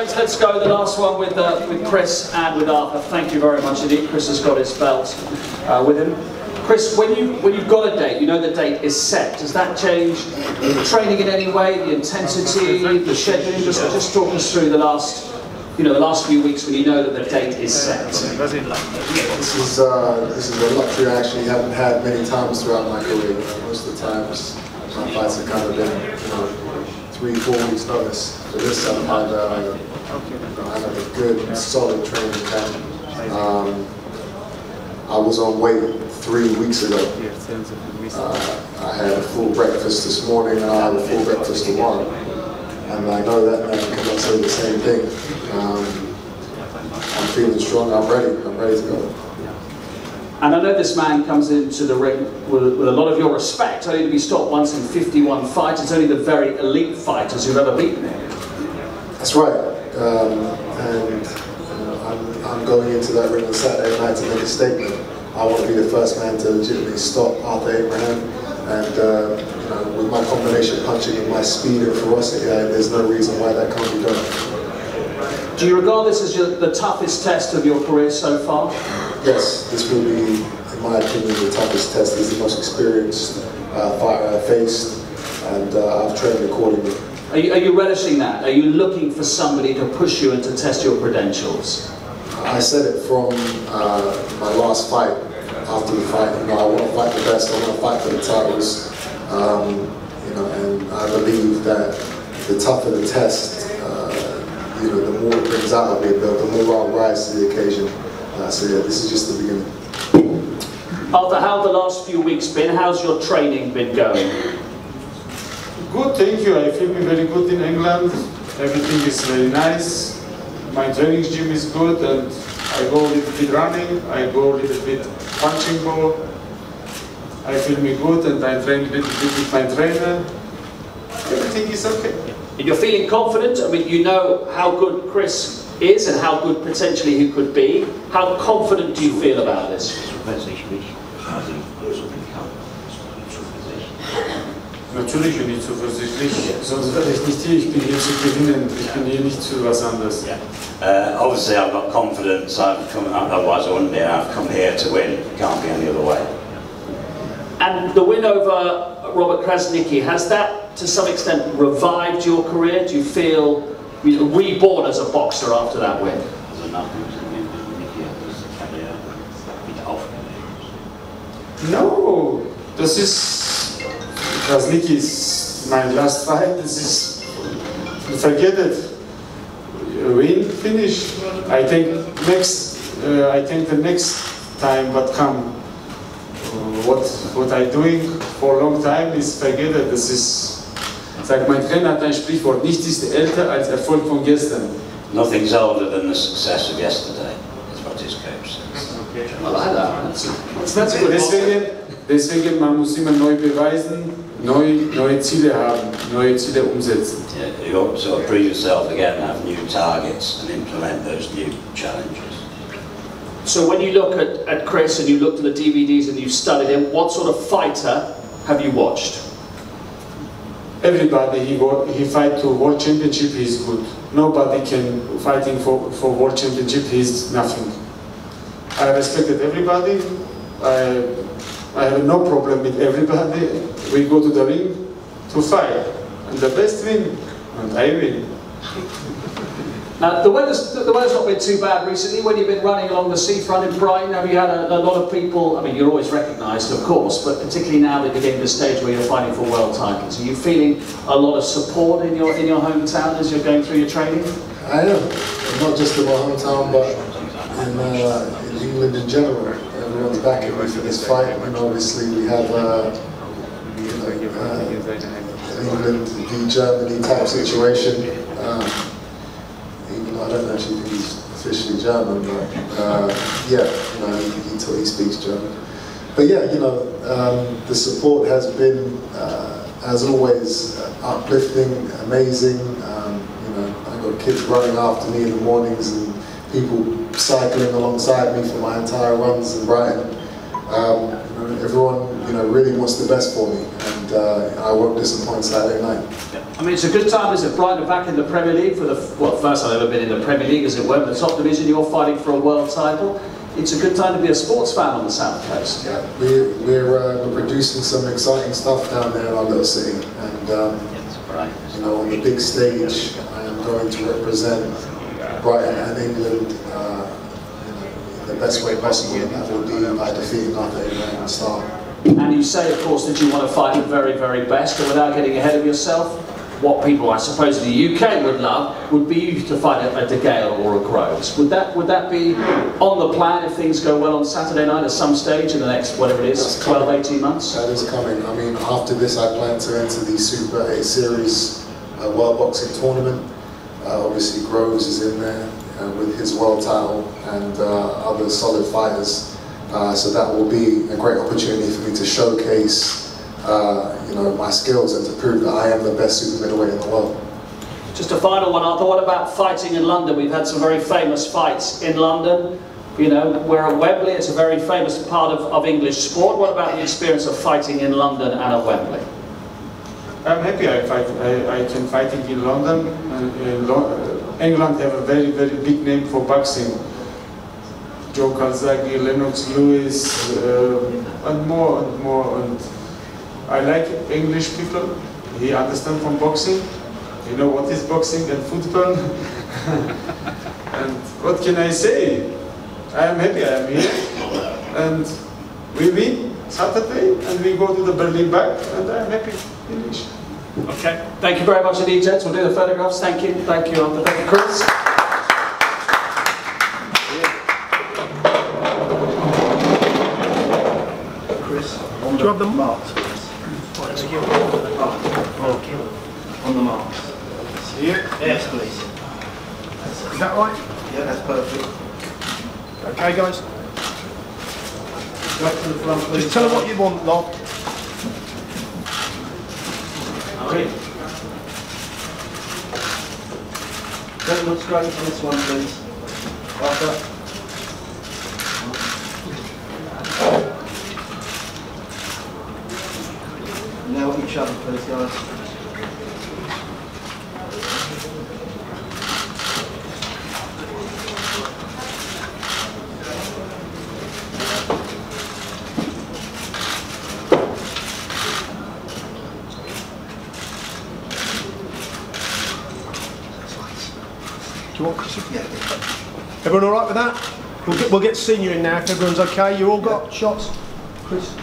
let's go. The last one with Chris and with Arthur. Thank you very much indeed. Chris has got his belt with him. Chris, when you've got a date, you know the date is set. Does that change the training in any way, the intensity, the scheduling? Just talk us through the last few weeks when you know that the date is set. This is a luxury I actually haven't had many times throughout my career. Most of the times my fights have kind of been 3-4 weeks notice. For this time I had a good solid training camp. I was on weight 3 weeks ago. I had a full breakfast this morning and I have a full breakfast tomorrow. And I know that man cannot say the same thing. I'm feeling strong, I'm ready to go. And I know this man comes into the ring with a lot of your respect, only to be stopped once in 51 fights. It's only the very elite fighters who've ever beaten him. That's right. I'm going into that ring on Saturday night to make a statement. I want to be the first man to legitimately stop Arthur Abraham. And with my combination punching and my speed and ferocity, there's no reason why that can't be done. Do you regard this as the toughest test of your career so far? Yes, this will be, in my opinion, the toughest test. He's the most experienced fighter I've faced, and I've trained accordingly. Are you relishing that? Are you looking for somebody to push you and to test your credentials? I said it from my last fight. After the fight, I want to fight the best. I want to fight for the titles. And I believe that the tougher the test, the more it brings out of me, the more I'll rise to the occasion. So yeah, this is just the beginning. Arthur, how have the last few weeks been? How's your training been going? Good, thank you. I feel very good in England. Everything is very nice. My training gym is good, and I go a little bit running. I go a little bit punching ball. I feel me good, and I train a little bit with my trainer. Everything is okay. And you're feeling confident? I mean, you know how good Chris is and how good potentially he could be. How confident do you feel about this? Natürlich bin ich zuversichtlich, sonst wäre ich nicht hier. Ich bin hier zu gewinnen. Ich bin hier nicht zu was anderes. Obviously, I've got confidence. Otherwise, I wouldn't be. I've come here to win. It can't be any other way. And the win over Robert Krasnicki, has that to some extent revived your career? Do you feel reborn as a boxer after that win? No, das ist Krasnicki is my last fight. This is forget it. Win, finish. I think the next time what come. What I'm doing for a long time is forget it. Das ist, sagt mein Trainer hat ein Sprichwort, nichts ist älter als Erfolg von gestern. Nothing's older than the success of yesterday. That's what his coach says. Okay. I like that. That's a good Deswegen man muss immer neu beweisen, neue Ziele haben, neue Ziele umsetzen. Yeah, you ought to sort of prove yourself again, have new targets and implement those new challenges. So when you look at Chris and you looked at the DVDs and you've studied him, what sort of fighter have you watched? Everybody he fight to world championship, he's good. Nobody can fighting for world championship, he's nothing. I respected everybody. I have no problem with everybody. We go to the ring to fight, and the best win, and I win. Now, the weather's not been too bad recently. When you've been running along the seafront in Brighton, have you had a lot of people? I mean, you're always recognised, of course, but particularly now that you're getting to the stage where you're fighting for world titles, are you feeling a lot of support in your hometown as you're going through your training? I am, not just in my hometown, but in England in general. Everyone's backing me for this fight, and obviously we have England v Germany type situation. Even though I don't actually think he's officially German, but yeah, he speaks German. But yeah, the support has been, as always, uplifting, amazing. I've got kids running after me in the mornings and people cycling alongside me for my entire runs in Brighton. everyone, really wants the best for me, and I won't disappoint Saturday night. I mean, it's a good time, isn't it? Brighton are back in the Premier League for the first I've ever been in the Premier League, as it were, but the top division. You're fighting for a world title. It's a good time to be a sports fan on the South Coast. Yeah, we're producing some exciting stuff down there in our little city, and on the big stage, I am going to represent Brighton and England in the best way possible, and that will be by defeating Arthur Eubank and Star. And you say, of course, that you want to fight the very, very best, and without getting ahead of yourself, what people, I suppose, in the UK would love would be you to fight a De Gale or a Groves. Would that be on the plan if things go well on Saturday night at some stage in the next, whatever it is, 12, 18 months? That is coming. I mean, after this, I plan to enter the Super 8 Series World Boxing Tournament. Obviously, Groves is in there with his world title and other solid fighters. So that will be a great opportunity for me to showcase my skills and to prove that I am the best super middleweight in the world. Just a final one, Arthur. What about fighting in London? We've had some very famous fights in London. We're at Wembley. It's a very famous part of English sport. What about the experience of fighting in London and at Wembley? I'm happy I can fight in London. England have a very, very big name for boxing. Joe Calzaghe, Lennox Lewis, and more and more. And I like English people. He understands from boxing. You know what is boxing and football. And what can I say? I am happy I am here. And we win Saturday and we go to the Berlin back and I am happy. Finish. Okay. Thank you very much indeed, gents. We'll do the photographs. Thank you. Thank you, Arthur. Thank you, Chris. Do you have the marks? On the marks. See it? Yes, please. Is that right? Yeah, that's perfect. Okay, guys. Go up to the front, please. Just tell them what you want, Log. Okay. Gentlemen, straight on this one, please. Arthur. Now each other, please, guys. Do you want Chris? Yeah. Everyone all right with that? We'll get senior in now if everyone's okay. You all got shots? Chris?